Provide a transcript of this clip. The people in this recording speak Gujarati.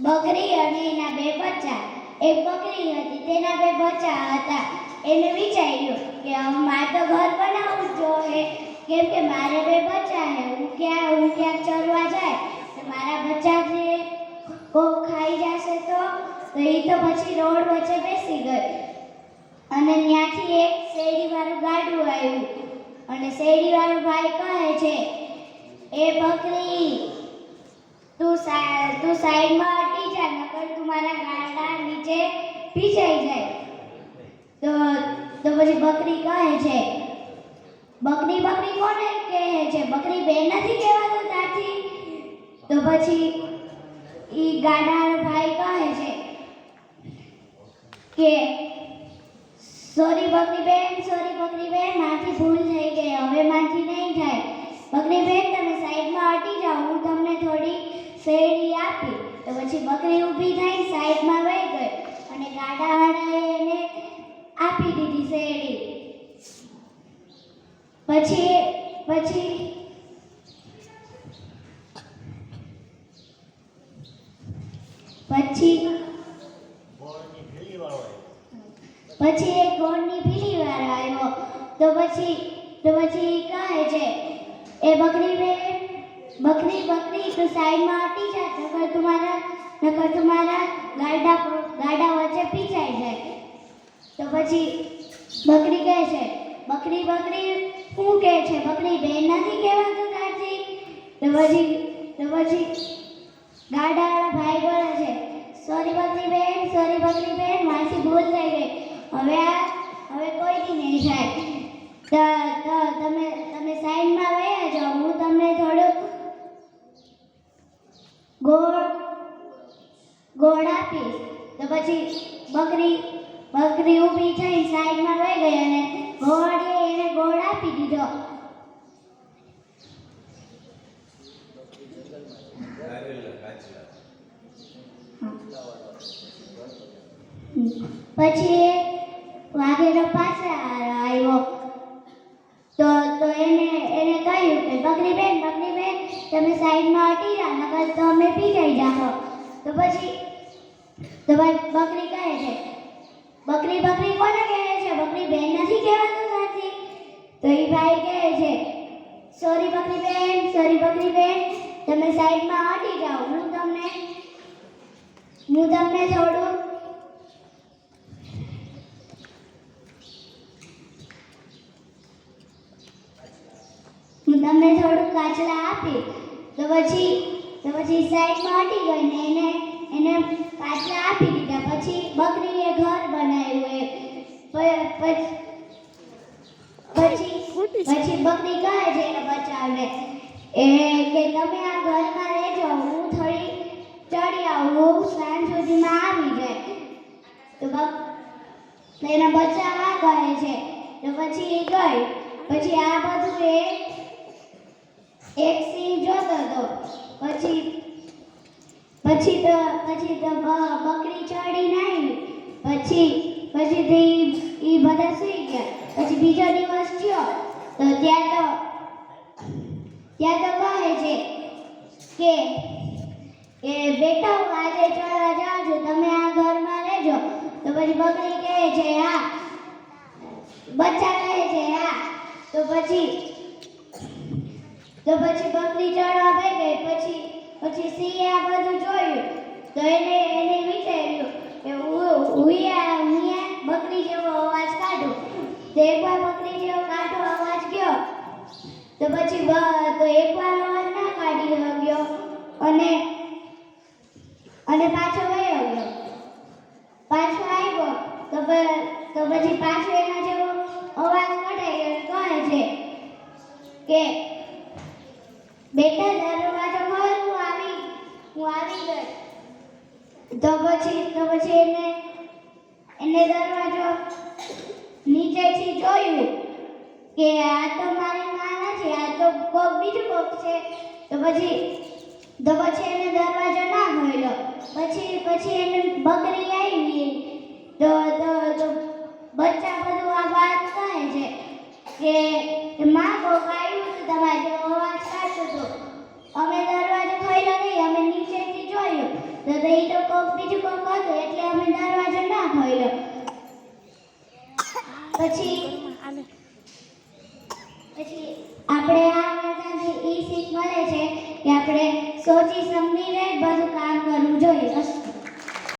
બકરી અને એના બે બચ્ચા. એક બકરી હતી, તેના બે બચ્ચા હતા. એને વિચાર્યું કે મારે તો ઘર બનાવવું જ જોઈએ, કેમ કે મારે બે બચ્ચા છે. હું ક્યાંક ચરવા જાય તો મારા બચ્ચાને કોક ખાઈ જશે તો એ તો પછી રોડ વચ્ચે બેસી ગઈ. અને ત્યાંથી એક શેરડીવાળું ગાડું આવ્યું અને શેરડીવાળો ભાઈ કહે છે, એ બકરી તું સાઈડમાં હટી જા, નકર તું મારા ગાડા નીચે ભીજાઈ જાય. તો પછી બકરી કહે છે, બકરી કોને કહે છે? બકરી બેન નથી કહેવાતું તારથી? તો પછી ઈ ગાડાનો ભાઈ કહે છે કે સોરી બકરી બેન, મારાથી ભૂલ થઈ ગઈ, હવે મારાથી નહીં થાય. બકરી બેન તમે સાઈડમાં હટી જાઓ, હું તમને થોડી શેરડી આપી. તો પછી બકરી ઊભી થઈને સાઈડમાં વહી ગઈ અને ગાડાવાળાએ એને આપી દીધી શેરડી. પછી એક ગોળની ભીલી વાળો આવ્યો. તો પછી કહે છે, એ બકરી તું સાઈડમાં હટી જા, નકર તમારા ગાડા વચ્ચે પીછાઈ જાય. તો પછી બકરી કહે છે, બકરી શું કહે છે? બકરી બેન નથી કહેવાતું તારથી? તો પછી ગાડાવાળા ભાઈ બોલે છે, સોરી બકરી બેન, મારાથી ભૂલ થઈ ગઈ, હવે કોઈથી નહીં થાય. તમે સાઈડમાં વયા જાઓ, હું તમને થોડુંક ગોળ આપીશ. તો પછી બકરી ઊભી થઈને સાઈડમાં વહી ગઈ અને એને ગોળ આપી દીધો. પછી વાઘેરો પાછા આવ્યો. તો એને કહ્યું કે બકરી બેન તમે સાઈડમાં હટી જાઓ, નકર તો અમે પીજાઈ જાઓ. તો પછી બકરી કહે છે, બકરી કોને કહે છે? બકરી બેન નથી કહેવાતું તારથી? તો એ ભાઈ કહે છે, સોરી બકરી બેન, તમે સાઈડમાં હટી જાઓ, હું તમને થોડું કાચલા આપી. તો પછી સાઈડમાં હટી ગઈ ને એને કાચલા આપી દીધા. પછી બકરીએ ઘર બનાવ્યું. પછી બકરી કહે છે એના બચ્ચાને કે તમે આ ઘરમાં રહેજો, હું થોડી ચડી આવું, સાંજ સુધીમાં આવી જાય. તો એના બચ્ચા હા કહે છે. તો પછી એ ગઈ. પછી આ બધું એક સિંહ જોતો હતો. પછી બકરી ચડીને આવી. પછી એ બધા સૂઈ ગયા. પછી બીજો દિવસ થયો તો ત્યાં તો કહે છે કે બેટા હું આજે ચડવા જાઉં છું, તમે આ ઘરમાં રહેજો. તો પછી બકરી કહે છે હા, બચ્ચા કહે છે હા. તો પછી બકરી ચડવા બેઠી ગઈ. પછી સિંહે આ બધું જોયું. તો એને વિચાર્યું કે હું બકરી જેવો અવાજ કાઢું. તો એકવાર બકરી જેવો કાઢો અવાજ ગયો. તો એકવાર અવાજ ના કાઢી શક્યો અને પાછો વયો ગયો. પાછો આવ્યો તો પછી પાછો એના જેવો અવાજ કઢાઈ કહે છે કે બેટા દરવાજો ખોલ, હું આવી ગઈ. તો પછી એને દરવાજો નીચેથી જોયું કે આ તો મારી માં નથી, આ તો બીજું કોક છે. તો પછી એને દરવાજો ના ખોલ્યો. પછી એને બકરી આવી. તો બચ્ચા બધું આ વાત કહે છે કે માં કોક આવ્યું હતું, તમારે જેવો અવાજ કાઢતો હતો, અમે દરવાજો ખોલ્યો નહીં, અમે નીચેથી જોયું તો એ તો કોક બીજું કોક હતું એટલે અમે દરવાજો ના ખોલ્યો. પછી આપણે આ વાર્તાથી એ શીખ મળે છે કે આપણે સોચી સમજીને બધું કામ કરવું જોઈએ.